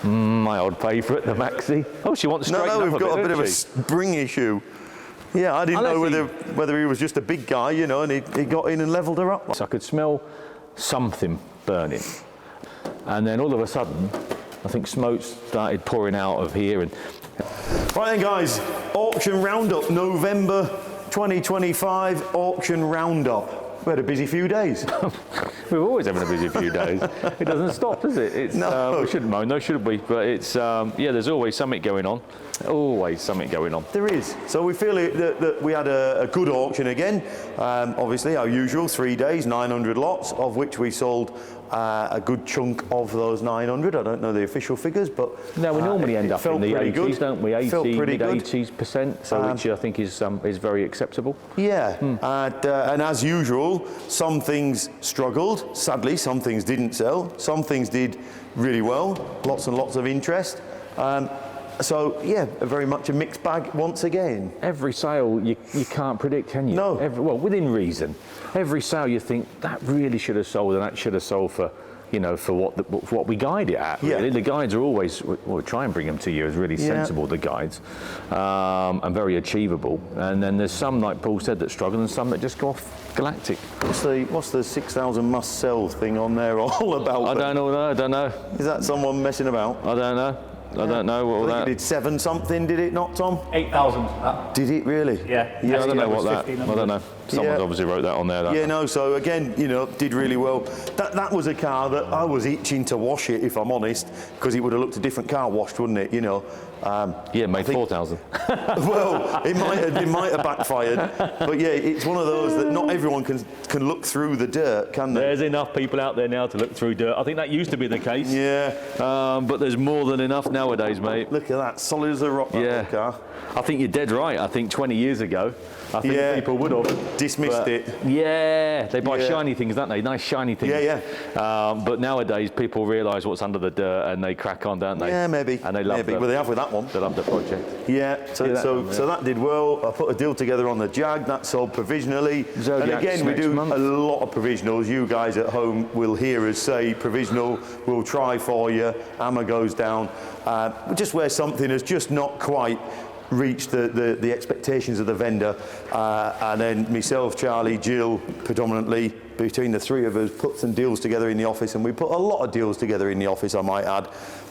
My old favourite, the Maxi. Oh, she wants to straighten up we've got a bit of a doesn't she? spring issue. Yeah, I didn't know whether he was just a big guy, you know, and he got in and levelled her up. So I could smell something burning. And then all of a sudden, I think smoke started pouring out of here. And Right then, guys, auction roundup, November 2025 auction roundup. We had a busy few days. We're always having a busy few days. It doesn't stop, does it? It's, No. We shouldn't moan, though, should we? But it's, yeah, there's always something going on. Always something going on. There is. So we feel that we had a good auction again. Obviously, our usual 3 days, 900 lots, of which we sold a good chunk of those 900. I don't know the official figures, but no, we normally end up in the 80s, good. don't we? 80, mid-80s%, so which I think is very acceptable. Yeah, and as usual, some things struggled. Sadly, some things didn't sell. Some things did really well. Lots and lots of interest. So yeah, very much a mixed bag once again. Every sale you can't predict, can you? No. Well, within reason. Every sale you think that really should have sold, and that should have sold for, you know, for what we guide it at. Really. Yeah. The guides are always, we try and bring them to you as really sensible, the guides, and very achievable. And then there's some, like Paul said, that struggle, and some that just go off galactic. What's the 6,000 must sell thing on there all about? I don't know. Is that someone messing about? I don't know. I don't know what all that. It did 7 something, did it not, Tom? 8,000. Did it really? Yeah. Yeah, I don't know what that. I don't know. Someone's obviously wrote that on there. Yeah, no. So again, you know, did really well. That was a car that I was itching to wash it, if I'm honest, because it would have looked a different car washed, wouldn't it? You know. Yeah, made 4,000. Well, it might have backfired, but yeah, it's one of those that not everyone can look through the dirt, can they? There's enough people out there now to look through dirt. I think that used to be the case. Yeah. But there's more than enough nowadays, mate. Look at that, solid as a rock. That car. I think you're dead right. I think 20 years ago, I think people would have dismissed it. Yeah, they buy shiny things, don't they? Nice shiny things. Yeah. But nowadays, people realise what's under the dirt and they crack on, don't they? Yeah, maybe. And they love well, they have with that one. They love the project. Yeah. So that did well. I put a deal together on the Jag. That sold provisionally. And again, we do a lot of provisionals. You guys at home will hear us say provisional. We'll try for you. Hammer goes down. Just where something has just not quite reached the expectations of the vendor, and then myself, Charlie, Jill, predominantly, between the three of us, put some deals together in the office, and we put a lot of deals together in the office, I might add.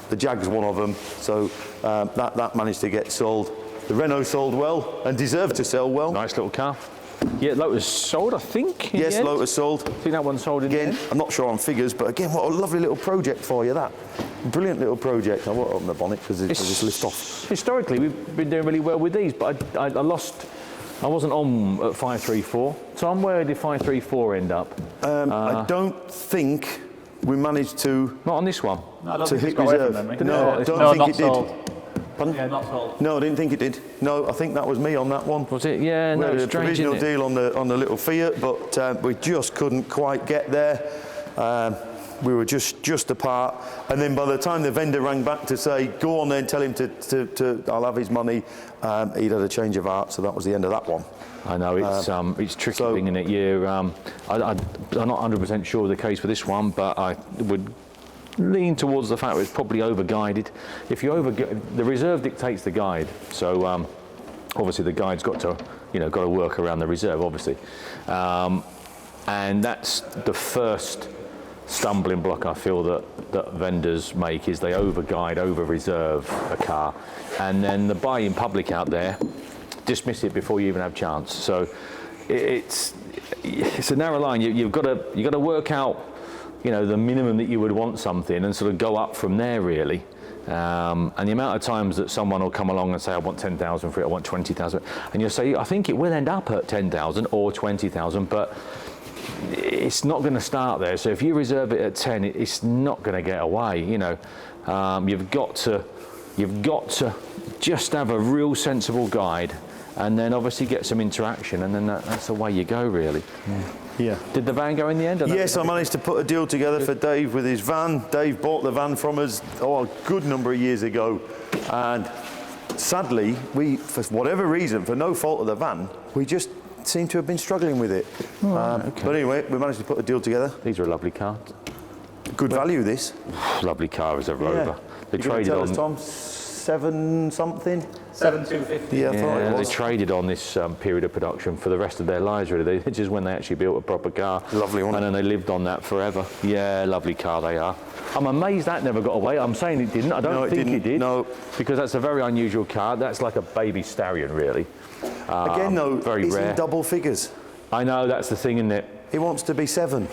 The Jag's one of them, so that managed to get sold. The Renault sold well and deserved to sell well. Nice little car. Yeah, Lotus sold, I think. Yes, Lotus sold. I think that one sold in again. I'm not sure on figures, but again, what a lovely little project for you, that. Brilliant little project. I won't open the bonnet because it'll just lift off. Historically, we've been doing really well with these, but I wasn't on at 534. Tom, where did 534 end up? I don't think we managed to. Not on this one. No, I don't to think hit reserve. No, I don't think it did. Pardon? Yeah, not sold. No, I didn't think it did. No, I think that was me on that one. Was it? Yeah, no, we had a strange, provisional deal on the little Fiat, but we just couldn't quite get there. We were just apart, and then by the time the vendor rang back to say, "Go on, then, tell him to I'll have his money," he'd had a change of heart, so that was the end of that one. I know it's tricky thing in it. I'm not 100% sure of the case for this one, but I would lean towards the fact that it's probably over-guided. If you the reserve dictates the guide, so obviously the guide's got to work around the reserve, obviously, and that's the first stumbling block I feel that vendors make, is they over-guide, over-reserve a car, and then the buy in public out there dismiss it before you even have a chance. So it's a narrow line. You've got to work out, the minimum that you would want something, and sort of go up from there, really. And the amount of times that someone will come along and say, I want 10,000 for it, I want 20,000, and you'll say, I think it will end up at 10,000 or 20,000, but it's not going to start there. So if you reserve it at 10, it's not going to get away. You've got to just have a real sensible guide, and then obviously get some interaction, and then that's the way you go, really. Yeah. Did the van go in the end? Yes, I managed to put a deal together for Dave with his van. Dave bought the van from us a good number of years ago, and sadly, for whatever reason, for no fault of the van, we just seem to have been struggling with it. Okay. But anyway, we managed to put a deal together. These are a lovely car. Good value, this. Lovely car as a Rover. They traded on. Tom, 7 something. 7,250. Yeah, I thought it was. They traded on this period of production for the rest of their lives, really. It's just when they actually built a proper car. Lovely one. And then they lived on that forever. Yeah, lovely car they are. I'm amazed that never got away. I'm saying it didn't. I don't think it did. No. Because that's a very unusual car. That's like a baby stallion, really. Again, though, very it's rare. in double figures. I know, that's the thing, isn't it? He wants to be 7.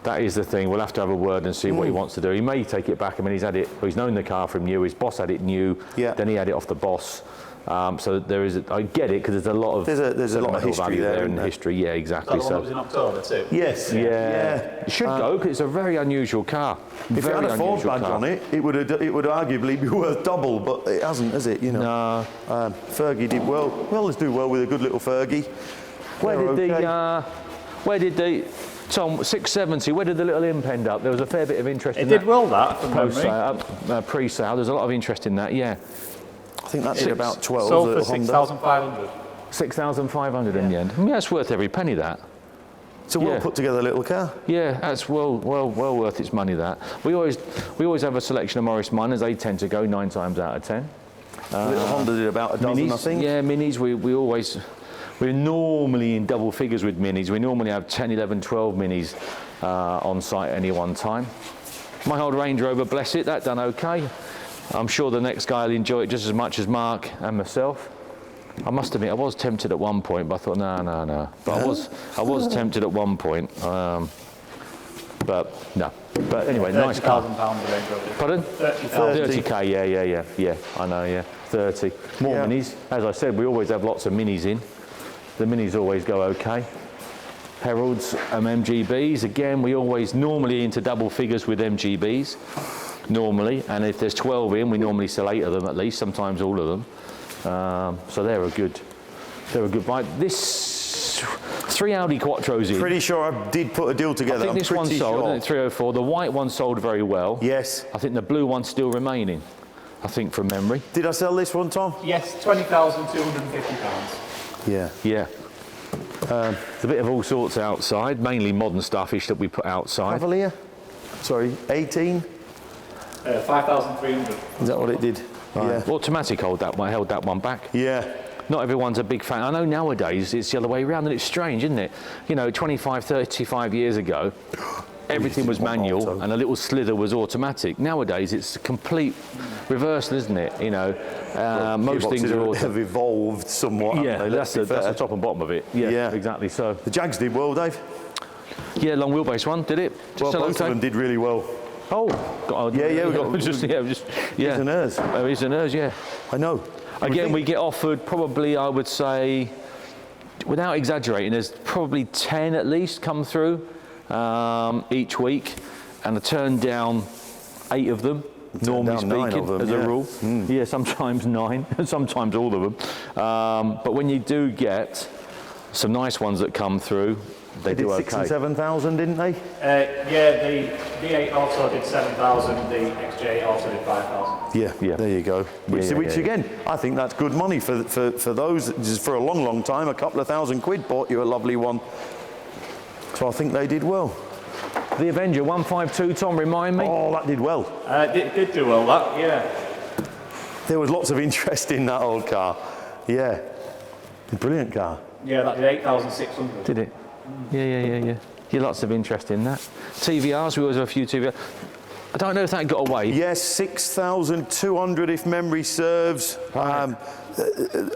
That is the thing. We'll have to have a word and see what he wants to do. He may take it back. I mean, he's had it. He's known the car from new. His boss had it new. Yeah. Then he had it off the boss. So there is. I get it because there's a lot of. There's a lot of history value there, in isn't history. Yeah, exactly. That one was in October too. Yes. Yeah. It should go because it's a very unusual car. If it had a Ford badge on it, it would arguably be worth double, but it hasn't, has it? You know. No. Fergie did well. Well, let's do well with a good little Fergie. Where did the Tom 670? Where did the little imp end up? There was a fair bit of interest in It that. did well, that, from memory. Pre-sale. There's a lot of interest in that. Yeah. I think that did about 12. Sold for at Honda. 6,500. 6,500 in the end. Yeah, it's worth every penny. That. It's a well put together little car. Yeah, that's well worth its money. That we always have a selection of Morris Minors. They tend to go 9 times out of 10. Little Honda did about a dozen, Minis, I think. Yeah, Minis. We're normally in double figures with Minis. We normally have 10, 11, 12 Minis on site at any one time. My old Range Rover, bless it, that done okay. I'm sure the next guy will enjoy it just as much as Mark and myself. I must admit, I was tempted at one point, but I thought, no. But I was tempted at one point, but no. But anyway, nice car. £30,000 Range Rover. Pardon? 30,000. 30k, yeah. I know, yeah. 30. More Minis. As I said, we always have lots of Minis in. The Minis always go okay. Heralds, MGBs. Again, we always normally into double figures with MGBs. Normally, and if there's 12 in, we normally sell 8 of them at least, sometimes all of them. So they're a good buy. This 3 Audi Quattros in. Pretty sure I did put a deal together. I think this one sold at 304. The white one sold very well. Yes. I think the blue one's still remaining. I think from memory. Did I sell this one, Tom? Yes, £20,250. Yeah. Yeah. There's a bit of all sorts outside, mainly modern stuffish that we put outside. Cavalier? Sorry, 18? 5,300. Is that what it did? Right. Yeah. Automatic held that one back. Yeah. Not everyone's a big fan. I know nowadays it's the other way around, and it's strange, isn't it? You know, 25, 35 years ago, everything was manual and a little slither was automatic. Nowadays it's a complete reversal, isn't it? You know, most things have evolved somewhat. Yeah, that's the top and bottom of it. Yeah, exactly. So the Jags did well, Dave. Yeah, long wheelbase one, did it? Well, both of them did really well. Oh, we got His and hers. His and hers, yeah. I know. Again, we get offered probably, I would say, without exaggerating, there's probably 10 at least come through each week, and I turn down 8 of them, normally speaking, as a rule. Yeah, sometimes 9, sometimes all of them. But when you do get some nice ones that come through, they do okay. 6 and 7,000, didn't they? Yeah, the V8 also did 7,000, the XJ also did 5,000. Yeah, there you go. Which again, I think that's good money for those, just for a long, long time. A couple of £1,000 bought you a lovely one. So I think they did well. The Avenger 152, Tom, remind me. Oh, that did well. Did do well, that, yeah. There was lots of interest in that old car. Yeah, brilliant car. Yeah, that did 8,600. Did it? Yeah. Yeah, lots of interest in that. TVRs, we always have a few TVRs. I don't know if that got away. Yes, 6,200 if memory serves. Obviously,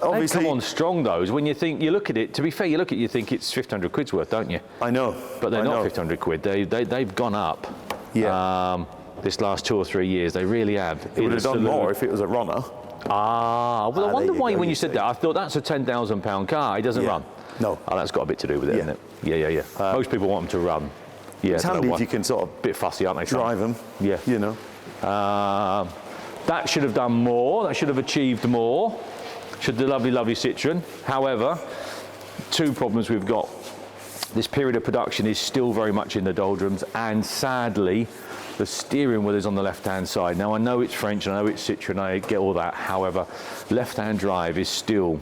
they come on strong, those. When you look at it, to be fair, you think it's 1,500 quid's worth, don't you? I know. But they're not 1,500 quid. They've gone up. Yeah. This last 2 or 3 years, they really have. It would have done more if it was a runner. Well, I wonder why when you said that, I thought that's a £10,000 car. It doesn't run. No. Oh, that's got a bit to do with it, hasn't it? Yeah. Most people want them to run. Yeah, it's handy if you can sort of bit fussy, aren't they? Drive them. Yeah. You know. That should have done more. That should have achieved more. Should the lovely, lovely Citroen. However, 2 problems we've got. This period of production is still very much in the doldrums, and sadly, the steering wheel is on the left-hand side. Now, I know it's French, I know it's Citroen, I get all that. However, left-hand drive is still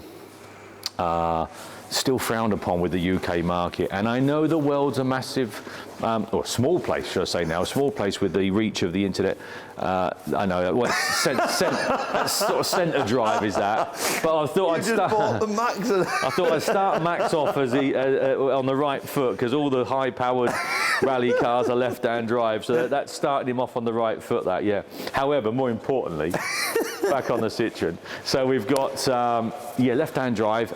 still frowned upon with the UK market. And I know the world's a massive, or small place, should I say now, a small place with the reach of the internet. I know, well, that's sort of centre drive is that. But I thought I'd start. Bought the Max. I thought I'd start Max off as on the right foot, because all the high-powered rally cars are left-hand drive, so that started him off on the right foot. That, yeah. However, more importantly, back on the Citroen. So we've got left-hand drive.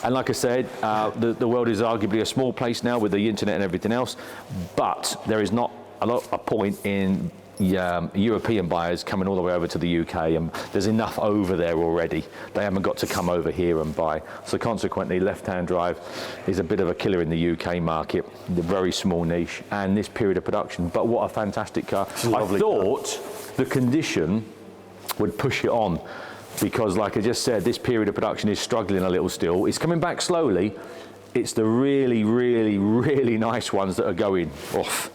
And like I said, the world is arguably a small place now with the internet and everything else, but there is not a point in European buyers coming all the way over to the UK, and there's enough over there already. They haven't got to come over here and buy. So consequently, left-hand drive is a bit of a killer in the UK market, the very small niche, and this period of production. But what a fantastic car. I thought the condition would push it on, because like I just said, this period of production is struggling a little still. It's coming back slowly. It's the really, really, really nice ones that are going off.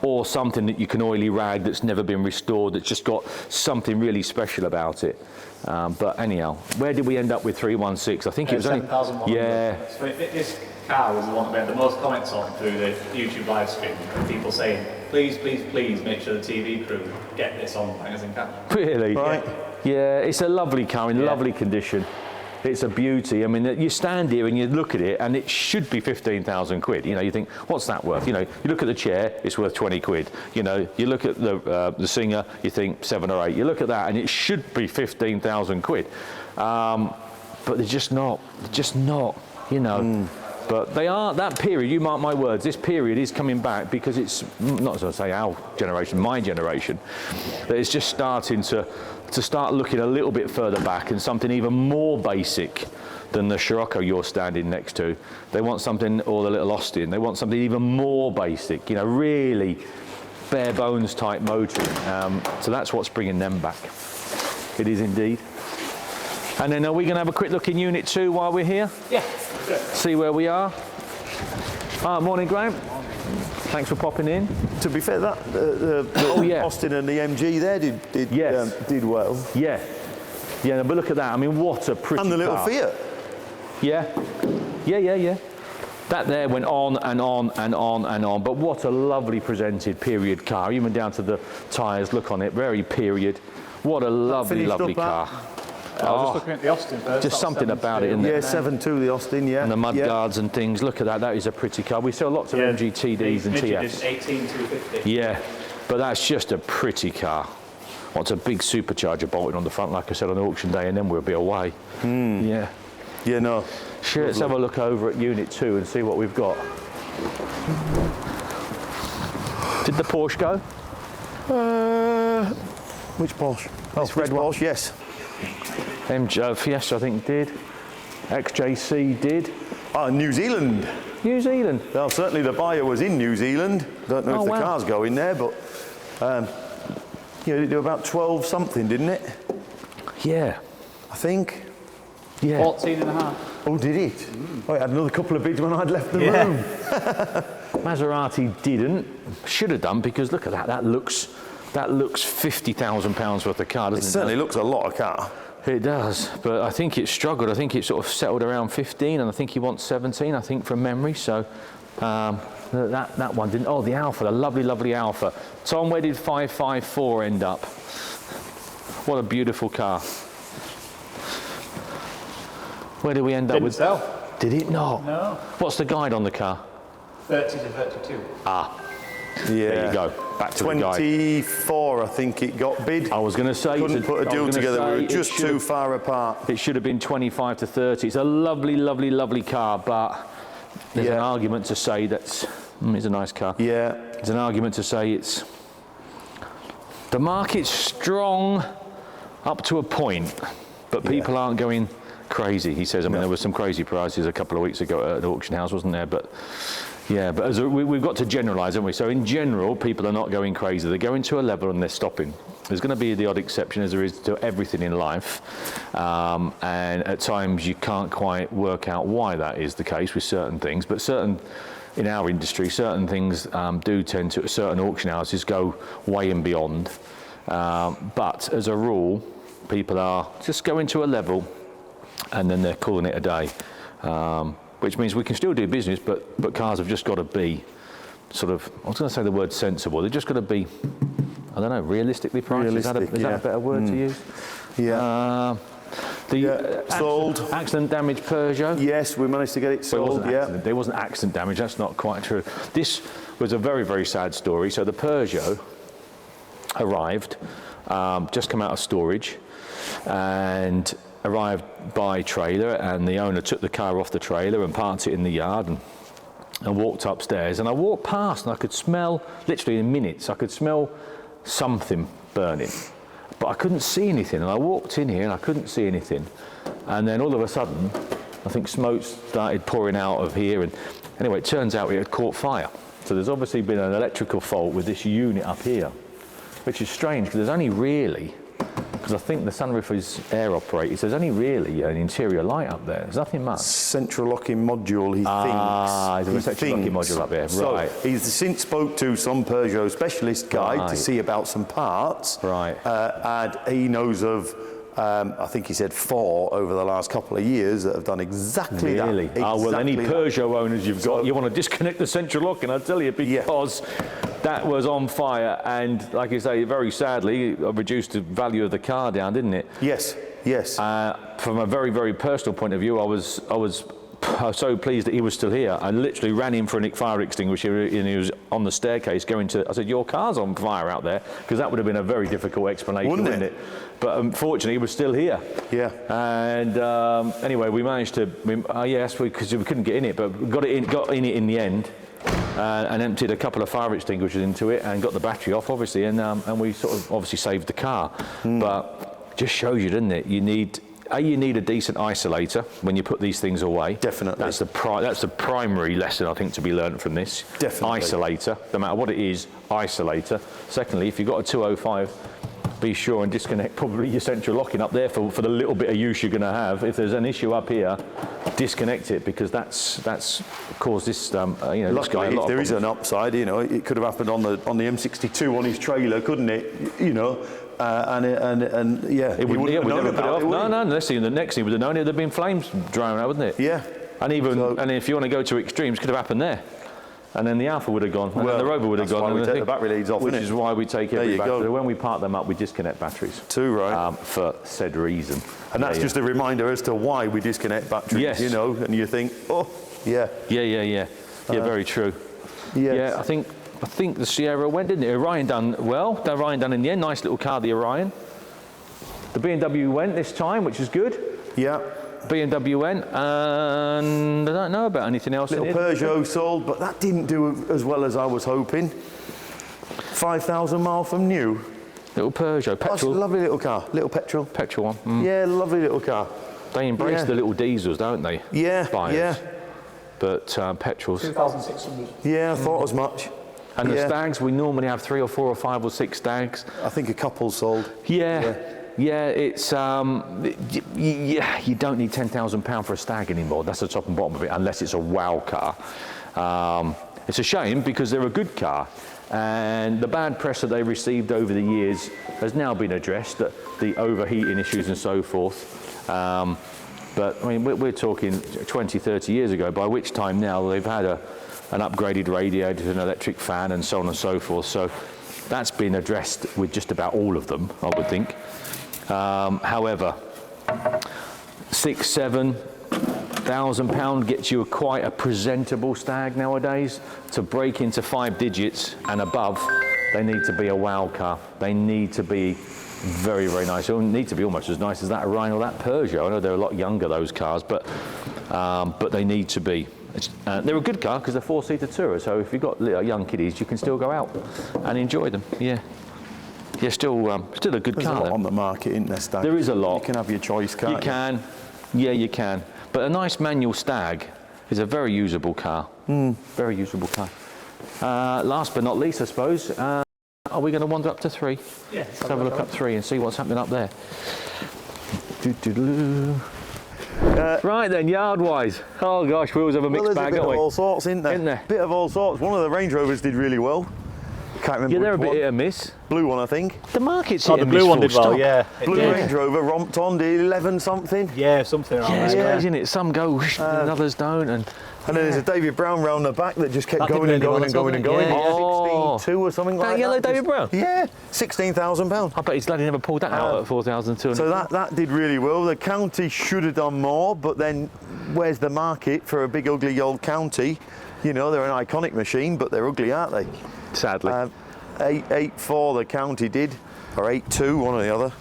Or something that you can oily rag that's never been restored, that's just got something really special about it. But anyhow, where did we end up with 316? I think it was only... 7,100. Yeah. So this car was the one that we had the most comments on through the YouTube live stream. People saying, please, please, please make sure the TV crew get this on Bangers and Cats. Really? Right. Yeah, it's a lovely car in lovely condition. It's a beauty. I mean, you stand here and you look at it, and it should be 15,000 quid. You know, you think, what's that worth? You know, you look at the chair, it's worth 20 quid. You know, you look at the Singer, you think 7 or 8. You look at that, and it should be 15,000 quid. But they're just not. You know. But they are, that period, you mark my words, this period is coming back, because it's, not as I say our generation, my generation, that it's just starting to start looking a little bit further back, and something even more basic than the Scirocco you're standing next to. They want something, or the little Austin, they want something even more basic, you know, really bare bones type motoring. So that's what's bringing them back. It is indeed. And then are we going to have a quick look in Unit 2 while we're here? Yeah. See where we are. Morning, Graham. Thanks for popping in. To be fair, that the Austin and the MG there did well. Yeah. Yeah, but look at that. I mean, what a pretty And the little car. Fiat. Yeah. That there went on and on and on and on. But what a lovely presented period car. Even down to the tyres. Look on it. Very period. What a lovely car. I was just looking at the Austin first. Just something about it, isn't it? Yeah, 7.2 the Austin, yeah. And the mud guards and things. Look at that. That is a pretty car. We sell lots of MG TDs and TFs. 18250. Yeah, but that's just a pretty car. What's a big supercharger bolted on the front, like I said, on auction day, and then we'll be away. Yeah. Yeah, no. Sure, let's have a look over at Unit 2 and see what we've got. Did the Porsche go? Which Porsche? This red one? Porsche, yes. MG, Fiesta, I think, did. XJC did. New Zealand. New Zealand. Well, certainly the buyer was in New Zealand. Don't know if the car's going there, but it did about 12 something, didn't it? Yeah. I think. Yeah. 14 and a half. Oh, did it? Oh, it had another couple of bids when I'd left the room. Maserati didn't. Should have done, because look at that. That looks £50,000 worth of car, doesn't it? It certainly looks a lot of car. It does, but I think it struggled. I think it sort of settled around 15, and I think he wants 17, I think, from memory. So that one didn't. Oh, the Alfa, the lovely, lovely Alfa. Tom, where did 554 end up? What a beautiful car. Where did we end up with? Didn't sell. Did it not? No. What's the guide on the car? 30 to 32. Yeah. There you go. Back to the guide. 24, I think it got bid. I was going to say. Couldn't put a deal together. We were just too far apart. It should have been 25 to 30. It's a lovely, lovely, lovely car, but there's an argument to say that's. It's a nice car. Yeah. There's an argument to say it's. The market's strong up to a point, but people aren't going crazy, he says. I mean, there were some crazy prices a couple of weeks ago at the auction house, wasn't there? But yeah, but we've got to generalise, haven't we? So in general, people are not going crazy. They're going to a level and they're stopping. There's going to be the odd exception, as there is to everything in life. And at times you can't quite work out why that is the case with certain things. But in our industry, certain things do tend to, certain auction houses go way and beyond. But as a rule, people are just going to a level and then they're calling it a day. which means we can still do business, but cars have just got to be sort of, I was going to say the word sensible, they've just got to be, I don't know, realistically priced. Is that a better word to use? Yeah. Sold. Accident damaged Peugeot. Yes, we managed to get it sold. There wasn't accident damage. That's not quite true. This was a very, very sad story. So the Peugeot arrived, just come out of storage, and arrived by trailer, and the owner took the car off the trailer and parked it in the yard and walked upstairs. And I walked past, and I could smell, literally in minutes, I could smell something burning. But I couldn't see anything, and I walked in here and I couldn't see anything. And then all of a sudden, I think smoke started pouring out of here, and anyway, it turns out it had caught fire. So there's obviously been an electrical fault with this unit up here, which is strange, because there's only really, because I think the sunroof is air operated, so there's only really an interior light up there. There's nothing much. Central locking module, he thinks. There's a central locking module up there, right. So he's since spoke to some Peugeot specialist guy to see about some parts. Right. And he knows of, I think he said 4 over the last couple of years that have done exactly that. Really? Well, any Peugeot owners you've got, you want to disconnect the central lock, and I'll tell you, because that was on fire, and like you say, very sadly, it reduced the value of the car down, didn't it? Yes, yes. From a very, very personal point of view, I was so pleased that he was still here. I literally ran in for a fire extinguisher, and he was on the staircase going to, I said, your car's on fire out there, because that would have been a very difficult explanation, wouldn't it? But unfortunately, he was still here. Yeah. And anyway, we managed to, because we couldn't get in it, but we got in it in the end. And emptied a couple of fire extinguishers into it and got the battery off, obviously, and we sort of obviously saved the car. But just shows you, doesn't it? You need a decent isolator when you put these things away. Definitely. That's the primary lesson, I think, to be learned from this. Definitely. Isolator, no matter what it is, isolator. Secondly, if you've got a 205, be sure and disconnect probably your central locking up there for the little bit of use you're going to have. If there's an issue up here, disconnect it, because that's caused this, Luckily, this guy a lot if there is an upside, it could have happened on the M62 on his trailer, couldn't it? It would never put it off. No, the next thing would have known, it would have been flames drowning out, wouldn't it? Yeah. And and if you want to go to extremes, could have happened there. And then the Alfa would have gone, and then the Rover would have gone. That's why we take the battery leads off, which is why we take every battery. When we park them up, we disconnect batteries. Too right. For said reason. And that's just a reminder as to why we disconnect batteries, yes. And you think, Yeah, very true. Yes. Yeah, I think the Sierra went, didn't it? Orion done well. The Orion done in the end. Nice little car, the Orion. The BMW went this time, which is good. Yeah. BMW went, and I don't know about anything else. Little Peugeot sold, but that didn't do as well as I was hoping. 5,000 miles from new. Little Peugeot, petrol. Lovely little car, little petrol. Petrol one. Yeah, lovely little car. They embrace the little diesels, don't they? Yeah, buyers. But petrols. 2,600. Yeah, I thought as much. And the Stags, we normally have 3 or 4 or 5 or 6 Stags. I think a couple sold. Yeah, it's you don't need £10,000 for a Stag anymore. That's the top and bottom of it, unless it's a wow car. It's a shame, because they're a good car, and the bad press that they received over the years has now been addressed, the overheating issues and so forth. But I mean, we're talking 20, 30 years ago, by which time now they've had an upgraded radiator, an electric fan, and so on and so forth. So that's been addressed with just about all of them, I would think. However, £6,000-7,000 gets you quite a presentable Stag nowadays. To break into 5 digits and above, they need to be a wow car. They need to be very, very nice. They need to be almost as nice as that Orion or that Peugeot. I know they're a lot younger, those cars, but they need to be. They're a good car because they're 4-seater tourer. So if you've got young kiddies, you can still go out and enjoy them. Yeah. Yeah, still a good There's car. There's a lot on the market, isn't there, Stag? There is a lot. You can have your choice, can't you? You can. Yeah, you can. But a nice manual Stag is a very usable car. Very usable car. Last but not least, I suppose, are we going to wander up to 3? Yeah. Let's have a look up 3 and see what's happening up there. Right then, yard-wise. Oh gosh, we always have a mixed bag, don't we? There's a bit of all sorts, isn't there? Bit of all sorts. One of the Range Rovers did really well. can't remember. Yeah, they're a which bit one. hit and miss. Blue one, I think. The market's Oh, hit the and blue miss one full did well, stop. yeah. It Blue did. Range Rover romped on, did 11 something. Yeah, something around Yeah, it's there. crazy, isn't it? Some go whoosh, and others don't. And And then there's a David Brown round the back that just kept That did going and really going well and as well, going and didn't going. it? Yeah. Oh. 16.2 or something like that that. yellow David Just- Brown? Yeah, £16,000. I bet he's bloody never pulled that out at 4,200. So that did really well. The county should have done more, but then where's the market for a big ugly old county? You know, they're an iconic machine, but they're ugly, aren't they? Sadly. 8.4 the county did, or 8.2, one or the other.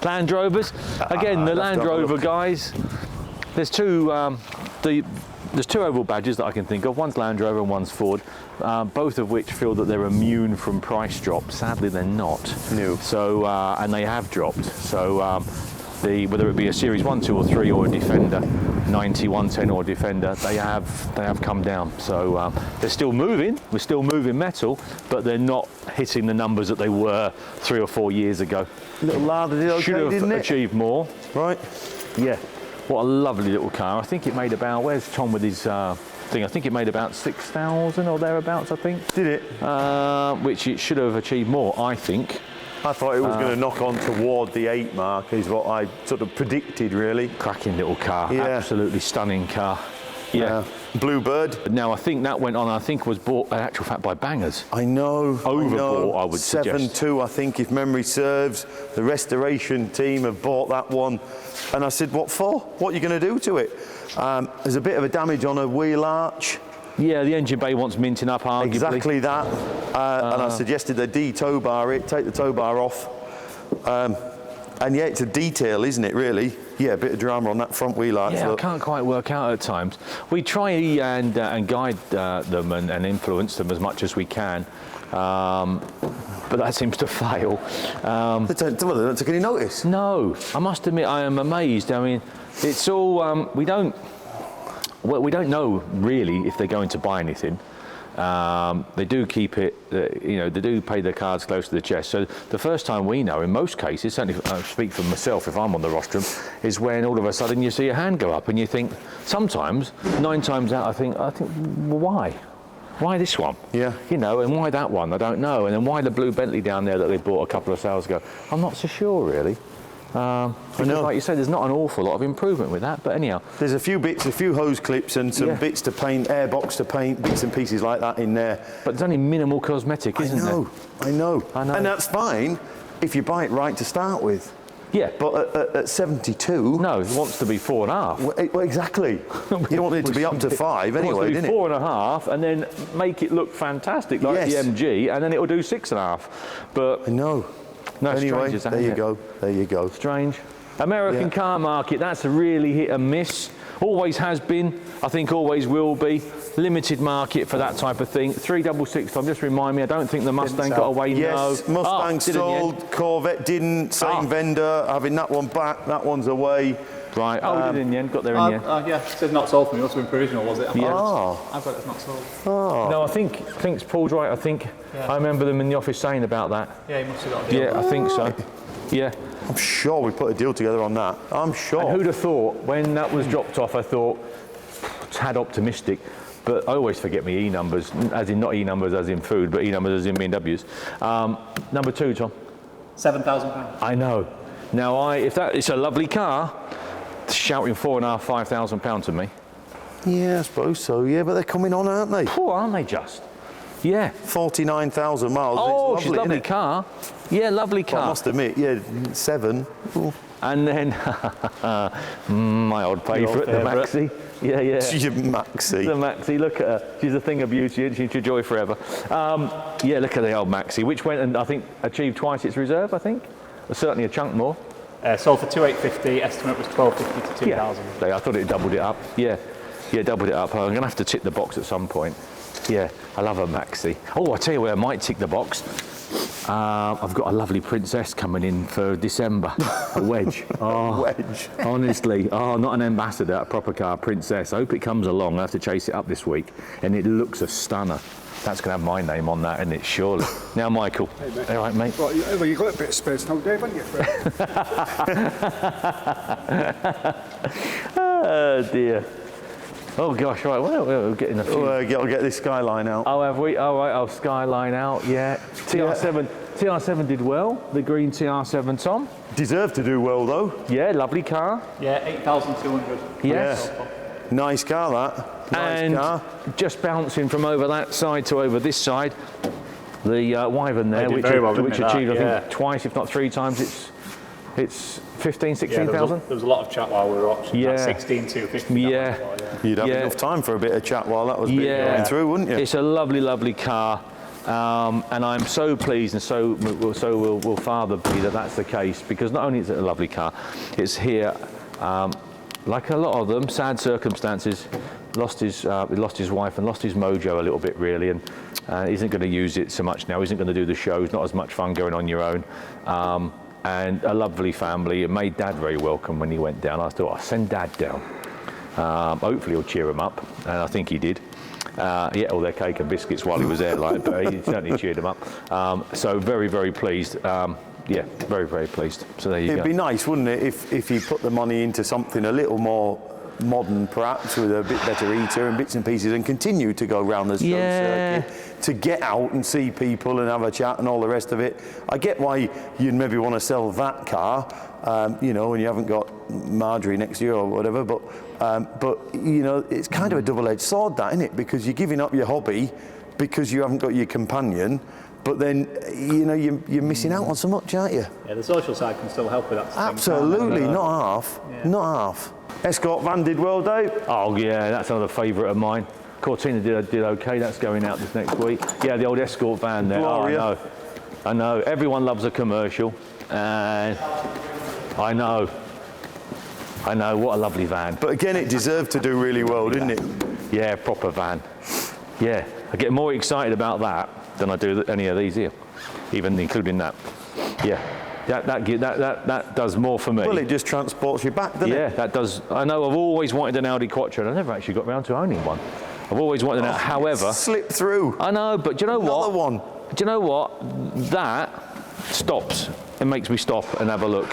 Land Rovers. Again, the let's Land have a Rover look. guys. There's two overall badges that I can think of. One's Land Rover and one's Ford. Both of which feel that they're immune from price drops. Sadly, they're not. No. So, and they have dropped. So, whether it be a Series 1, 2 or 3 or a Defender 90, 110 or a Defender, they have come down. So they're still moving. We're still moving metal, but they're not hitting the numbers that they were 3 or 4 years ago. Little lad did okay, Should have didn't it? achieved more. Right. Yeah, what a lovely little car. I think it made about, where's Tom with his thing? I think it made about 6,000 or thereabouts, I think. Did it? Which it should have achieved more, I think. I thought it was going to knock on toward the 8 mark, is what I sort of predicted, really. Cracking little car, Yeah. absolutely stunning car. Yeah. Bluebird. Now, I think that went on, I think was bought, in actual fact, by Bangers. I know. Overbought, I would suggest. 7.2, I think, if memory serves. The restoration team have bought that one. And I said, what for? What are you going to do to it? There's a bit of a damage on a wheel arch. Yeah, the engine bay wants minting up, arguably. Exactly that. And I suggested they de-tow bar it, take the tow bar off. And yeah, it's a detail, isn't it, really? Yeah, a bit of drama on that front wheel arch. Yeah, look. I can't quite work out at times. We try and guide them and influence them as much as we can, but that seems to fail. They don't take any notice. No, I must admit I am amazed. I mean, it's all we don't know really if they're going to buy anything. They do keep it, they do pay their cards close to the chest. So the first time we know, in most cases, certainly I speak for myself if I'm on the rostrum, is when all of a sudden you see a hand go up and you think, sometimes, 9 times out, I think, well, why? Why this one? Yeah. And why that one? I don't know. And then why the blue Bentley down there that they bought a couple of sales ago? I'm not so sure, really. Because know. like you said, there's not an awful lot of improvement with that, but anyhow. There's a few hose clips and some bits to paint, airbox to paint, bits and pieces like that in there. But there's only minimal cosmetic, isn't there? I know. And that's fine if you buy it right to start with. Yeah. But at 72... No, it wants to be 4.5. Well, exactly. You want it to be up to 5 anyway, didn't didn't it? it? 4.5 and then make it look fantastic like Yes. the MG, and then it will do 6.5. But I know. no, Anyway, strange as that, there you isn't it? go. There you go. Strange. American Yeah. car market, that's a really hit and miss. Always has been, I think always will be. Limited market for that type of thing. 366, Tom, just remind me, I don't think the Mustang got away. Yes, No. Mustang did in the end. sold, Corvette didn't, same vendor, having that one back, that one's away. Right, we did in the end, got there in the end. Yeah, it says not sold for me. It must have been provisional, was it? Yeah. I've got it as not sold. No, I think Paul's right. I think I remember them in the office saying about that. Yeah, he must have got a deal. Yeah, I think so. Yeah. I'm sure we put a deal together on that. I'm sure. And who'd have thought, when that was dropped off, I thought, tad optimistic, but I always forget my E numbers, as in not E numbers as in food, but E numbers as in BMWs. Number 2, Tom. £7,000. I know. Now, it's a lovely car, shouting £4,500, £5,000 to me. Yeah, I suppose so, yeah, but they're coming on, aren't they? Poor, aren't they just? Yeah. 49,000 miles. Oh, it's she's a lovely, lovely isn't it? car. Yeah, lovely Well, I car. must admit, yeah, 7. Ooh. And then, my old favourite, the favourite. Maxi. Yeah, yeah. She's a Maxi. The Maxi, look at her. She's a thing of beauty and she's your joy forever. Yeah, look at the old Maxi, which went and I think achieved twice its reserve, I think. Or certainly a chunk more. Sold for 2,850. Estimate was 1,250 to 2,000. Yeah, I thought it doubled it up. Yeah, doubled it up. I'm going to have to tick the box at some point. Yeah, I love a Maxi. Oh, I tell you where I might tick the box. I've got a lovely Princess coming in for December. A wedge. Oh, Wedge. Honestly, not an ambassador, a proper car, Princess. I hope it comes along. I have to chase it up this week. And it looks a stunner. That's going to have my name on that, isn't it? Surely. Now, Michael. Hey, mate. All right, mate. Right, you got a bit of space now, Dave, haven't you? Oh, dear. Oh gosh, right, well, we're getting a few. I'll get this Skyline out. Oh, have we? Oh, right, Skyline out, yeah. TR7 did well, the green TR7, Tom. Deserved to do well though. Yeah, lovely car. Yeah, 8,200. Yes. Yeah. Nice car, that. Nice car. Just bouncing from over that side to over this side, the Wyvern there, which achieved, I think, twice, if not 3 times, it's 15, 16,000. There was a lot of chat while we were watching. Yeah. 16,250. Yeah. You'd have enough time for a bit of chat while that was going through, wouldn't you? It's a lovely, lovely car. And I'm so pleased, and so will Father be, that that's the case, because not only is it a lovely car, it's here, like a lot of them, sad circumstances, lost his wife and lost his mojo a little bit really, and isn't going to use it so much now, isn't going to do the shows, not as much fun going on your own. And a lovely family. It made Dad very welcome when he went down. I thought, I'll send Dad down. Hopefully he'll cheer him up, and I think he did. He ate all their cake and biscuits while he was there, but he certainly cheered them up. So very, very pleased. Yeah, very, very pleased. So there you go. It'd be nice, wouldn't it, if you put the money into something a little more modern, perhaps, with a bit better heater and bits and pieces, and continue to go round the circuit, to get out and see people and have a chat and all the rest of it. I get why you'd maybe want to sell that car, you know, when you haven't got Marjorie next year or whatever, but you know, it's kind of a double-edged sword, that, isn't it? Because you're giving up your hobby because you haven't got your companion, but then, you know, you're missing out on so much, aren't you? Yeah, the social side can still help with that. Absolutely, not half, not half. Escort van did well, Dave. Oh yeah, that's another favourite of mine. Cortina did okay. That's going out this next week. Yeah, the old Escort van there. Gloria. Oh, I know. Everyone loves a commercial, and I know. What a lovely van. But again, it deserved to do really well, didn't it? Yeah, proper van. Yeah, I get more excited about that than I do any of these here, even including that. Yeah. That does more for me. Well, it just transports you back, doesn't it? Yeah, that does. I know I've always wanted an Audi Quattro, and I never actually got around to owning one. I've always wanted an however. Slip through. I know, but do you know what? Another one. Do you know what? That stops. It makes me stop and have a look.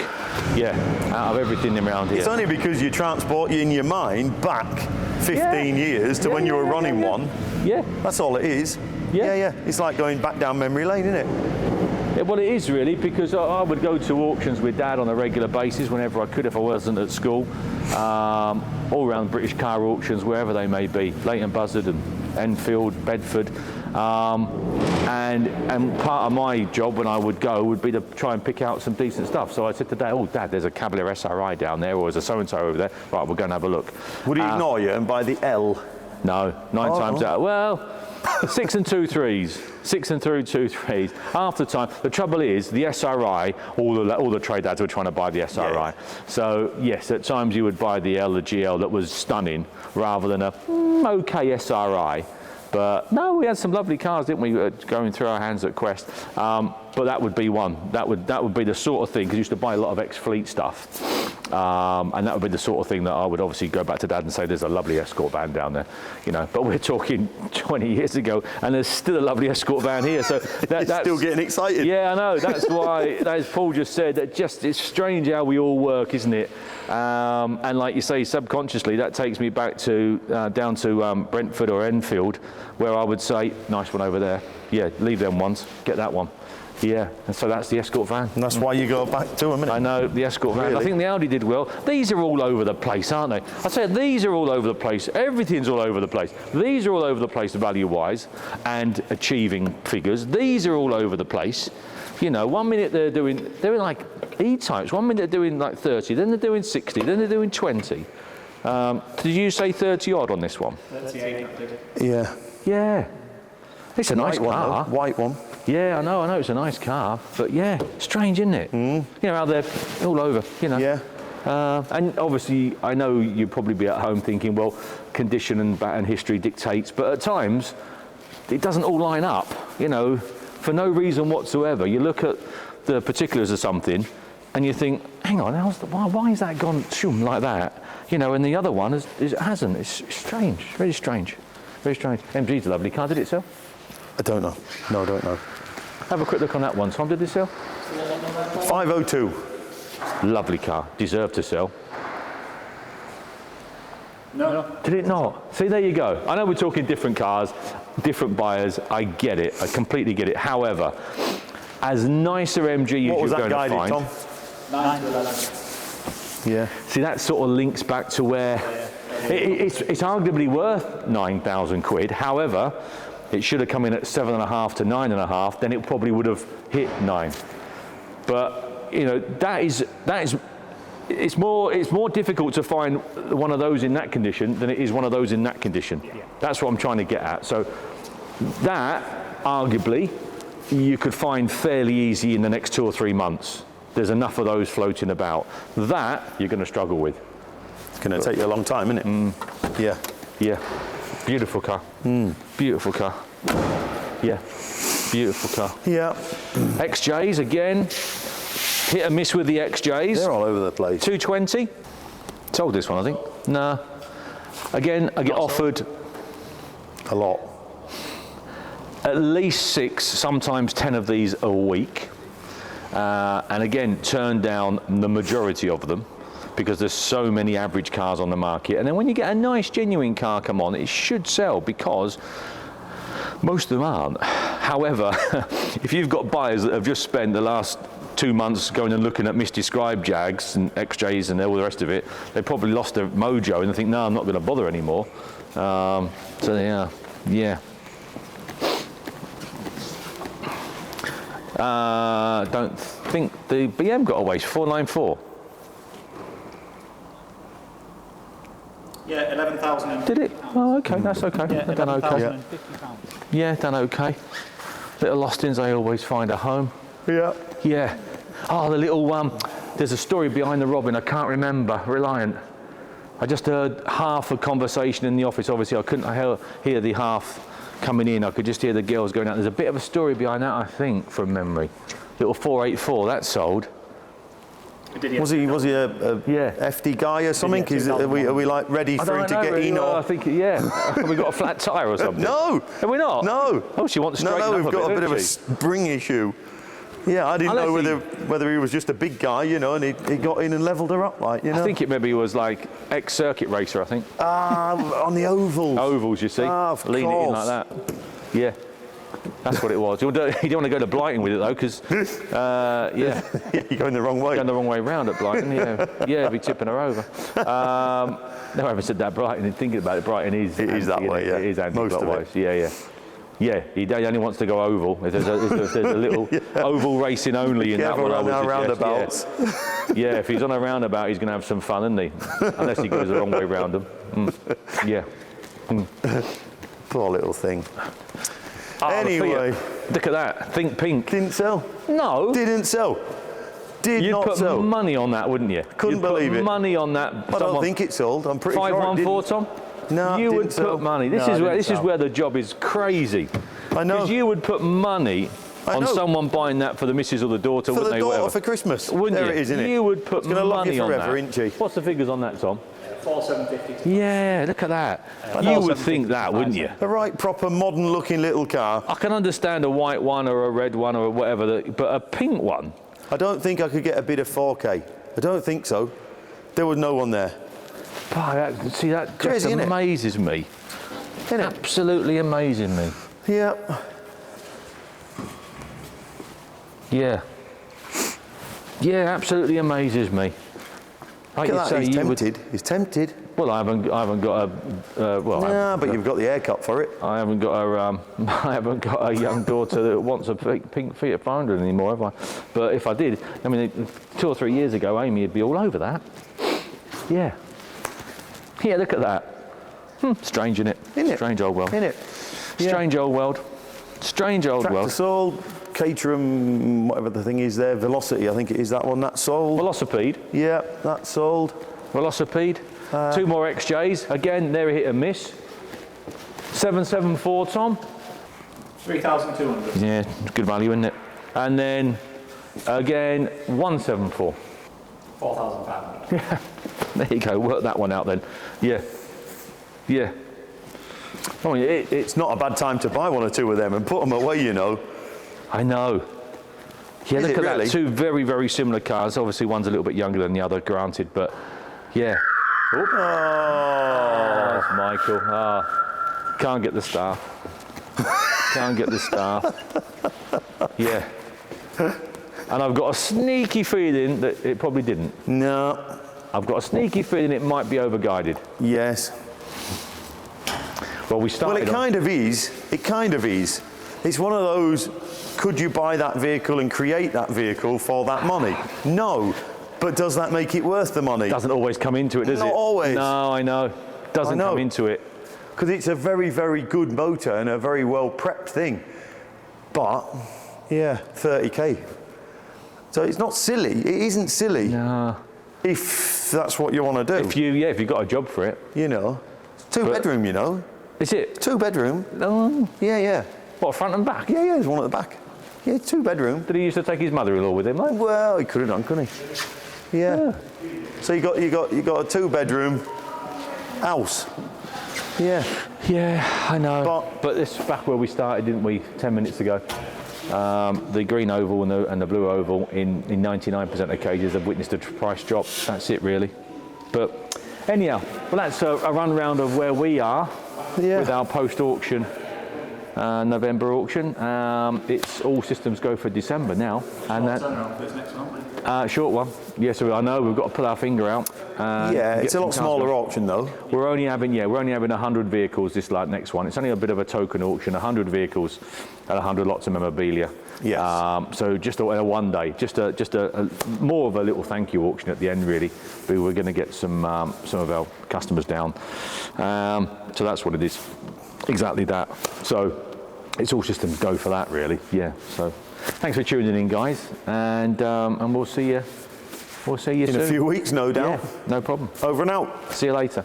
Yeah, out of everything around here. It's only because you transport you in your mind back 15 years to when you were running one. Yeah. That's all it is. Yeah. It's like going back down memory lane, isn't it? Yeah, well, it is really, because I would go to auctions with Dad on a regular basis whenever I could, if I wasn't at school, all around British car auctions, wherever they may be, Leighton Buzzard and Enfield, Bedford, and part of my job when I would go would be to try and pick out some decent stuff. So I said to Dad, oh Dad, there's a Cavalier SRI down there, or there's a so-and-so over there, right, we'll go and have a look. Would he ignore you and buy the L? No, 9 times out. Well, 6 and 2 3s. 6 and 2 3s. Half the time, the trouble is the SRI. All the trade dads were trying to buy the SRI. Yeah. So yes, at times you would buy the L, the GL that was stunning, rather than a okay SRI. But no, we had some lovely cars, didn't we? Going through our hands at Quest. But that would be one. That would be the sort of thing, because I used to buy a lot of ex-fleet stuff. And that would be the sort of thing that I would obviously go back to Dad and say, there's a lovely Escort van down there, you know. But we're talking 20 years ago, and there's still a lovely Escort van here. So that's still getting excited. Yeah, I know. That's why, as Paul just said, that it's strange how we all work, isn't it? And like you say, subconsciously, that takes me back to down to Brentford or Enfield, where I would say, nice one over there. Yeah, leave them ones, get that one. Yeah, and so that's the Escort van. And that's why you go back to them, isn't it? I know, the Escort van. Really? I think the Audi did well. These are all over the place, aren't they? I say these are all over the place. Everything's all over the place. These are all over the place value-wise and achieving figures. These are all over the place. You know, 1 minute they're doing like E-types. 1 minute they're doing like 30, then they're doing 60, then they're doing 20. Did you say 30 odd on this one? 38. Yeah. Yeah. It's a nice car. White one. Yeah, I know it's a nice car, but yeah, strange, isn't it? You know, how they're all over, you know. Yeah. And obviously, I know you'd probably be at home thinking, well, condition and history dictates, but at times, it doesn't all line up, you know, for no reason whatsoever. You look at the particulars of something, and you think, hang on, why has that gone shoom like that? You know, and the other one hasn't. It's strange, very strange, very strange. MG's a lovely car, did it sell? I don't know. No, I don't know. Have a quick look on that one, Tom. Did it sell? 502. Lovely car. Deserved to sell. No. Did it not? See, there you go. I know we're talking different cars, different buyers. I get it. I completely get it. However, as nicer MG as you're going to find. Tom? 9 to 11. Yeah. See, that sort of links back to where it's arguably worth 9,000 quid. However, it should have come in at 7.5 to 9.5. Then it probably would have hit 9. But you know, that is. It's more difficult to find one of those in that condition than it is one of those in that condition. Yeah. That's what I'm trying to get at. So that, arguably, you could find fairly easy in the next 2 or 3 months. There's enough of those floating about. That you're going to struggle with. It's going to take you a long time, isn't it? Yeah. Yeah. Beautiful car. Beautiful car. Yeah. Beautiful car. Yeah. XJs again. Hit and miss with the XJs. They're all over the place. 220. Sold this one, I think. Nah. Again, I get offered a lot. At least 6, sometimes 10 of these a week. And again, turn down the majority of them because there's so many average cars on the market. And then when you get a nice, genuine car come on, it should sell because most of them aren't. However, if you've got buyers that have just spent the last 2 months going and looking at misdescribed Jags and XJs and all the rest of it, they probably lost their mojo and they think, no, I'm not going to bother anymore. So yeah. Don't think the BM got away. 494. Yeah, 11,000. Did it? Oh, okay, that's okay. Yeah, Done okay. £11,050. Yeah, done okay. Little Austins, they always find a home. Yeah. Yeah. Oh, the little there's a story behind the Robin, I can't remember, Reliant. I just heard half a conversation in the office, obviously I couldn't hear the half coming in, I could just hear the girls going out. There's a bit of a story behind that, I think, from memory. Little 484, that sold. Was he a FD guy or something? Are we like ready for him to get in? I think, yeah. Have we got a flat tyre or something? No. Have we not? No. Oh, she wants to straighten up we've got a bit of a spring issue. Yeah, I didn't know whether he was just a big guy, you know, and he got in and levelled her up, like, you know. I think it maybe was like ex-circuit racer, I think. On the ovals. Ovals, you see. Of Lean course. it in like that. Yeah. That's what it was. You don't want to go to Blighton with it though, because yeah, you're going the wrong way. Going the wrong way round at Blighton. Yeah, be tipping her over. No, I haven't said that. Brighton. Thinking about it, Brighton is. It is that way. Yeah, it is anti-clockwise. Most of it. Yeah. He only wants to go oval. If there's a little oval racing only in that one, I would suggest. Roundabouts. Yeah, if he's on a roundabout, he's going to have some fun, isn't he? Unless he goes the wrong way round them. Yeah. Poor little thing. Oh, anyway, look at that. Think Pink. Didn't sell. No. Didn't sell. You'd not put sell. money on that, wouldn't you? Couldn't believe it. Money on that. I don't think it sold. I'm pretty sure it 514, Tom? No, you would sell. put money. This is where the job is crazy. I know. Because you would put money on someone buying that for the missus or the daughter, wouldn't they? For the daughter for Christmas. Wouldn't there you? It is, isn't it? You would put money on forever, that. Isn't she? What's the figures on that, Tom? 4,750. Yeah, look at that. You would think that, wouldn't you? A right proper modern looking little car. I can understand a white one or a red one or whatever, but a pink one? I don't think I could get a bid of 4K. I don't think so. There was no one there. That just amazes me. Isn't it? Absolutely amazing me. Yeah. Yeah. Yeah, absolutely amazes me. Like you say, he's tempted. He's tempted. Well, I haven't got a. But you've got the haircut for it. I haven't got a young daughter that wants a pink Fiat 500 anymore, have I? But if I did, I mean, 2 or 3 years ago, Amy would be all over that. Yeah. Yeah, look at that. Strange, innit? Strange old world. Innit? Strange old world. Strange old Tractor world. sold. Caterham, whatever the thing is there, Velocity, I think it is that one, that sold. Velocipede. Yeah, that sold. Velocipede. 2 more XJs. Again, they're a hit and miss. 774, Tom. 3,200. Yeah, good value, isn't it? And then, again, 174. 4,500. Yeah, there you go. Work that one out then. Yeah. I mean, It's not a bad time to buy 1 or 2 of them and put them away, you know. I know. Yeah, look at that. 2 very, very similar cars. Obviously, one's a little bit younger than the other, granted, but yeah. Oh. That's Michael. Can't get the staff. Can't get the staff. Yeah. And I've got a sneaky feeling that it probably didn't. No. I've got a sneaky feeling it might be over-guided. Yes. Well, we started. Well, it kind of is. It kind of is. It's one of those, could you buy that vehicle and create that vehicle for that money? No. But does that make it worth the money? Doesn't always come into it, does it? Not always. No, I know. Doesn't come into it. Because it's a very, very good motor and a very well prepped thing. But, yeah, 30k. So it's not silly. It isn't silly. No. If that's what you want to do. If you've got a job for it. You know. Two-bedroom, you know. Is it? Two-bedroom. Yeah, yeah. What, front and back? Yeah, yeah, there's one at the back. Yeah, two-bedroom. Did he used to take his mother-in-law with him, mate? Well, he could have done, couldn't he? Yeah. So you got a two-bedroom house. Yeah. Yeah, I know. But this is back where we started, didn't we? 10 minutes ago. The green oval and the blue oval in 99% of cases have witnessed a price drop. That's it, really. But anyhow, well, that's a run round of where we are with our post-auction November auction. It's all systems go for December now. And that short one. Yeah, so I know we've got to pull our finger out. Yeah, it's a lot smaller auction though. We're only having 100 vehicles this next one. It's only a bit of a token auction, 100 vehicles and 100 lots of memorabilia. Yes. So just a one day, just a more of a little thank you auction at the end, really. We were going to get some of our customers down. So that's what it is. Exactly that. So it's all systems go for that, really. Yeah. So thanks for tuning in, guys, and we'll see you. We'll see you soon. In a few weeks, no doubt. Yeah, no problem. Over and out. See you later.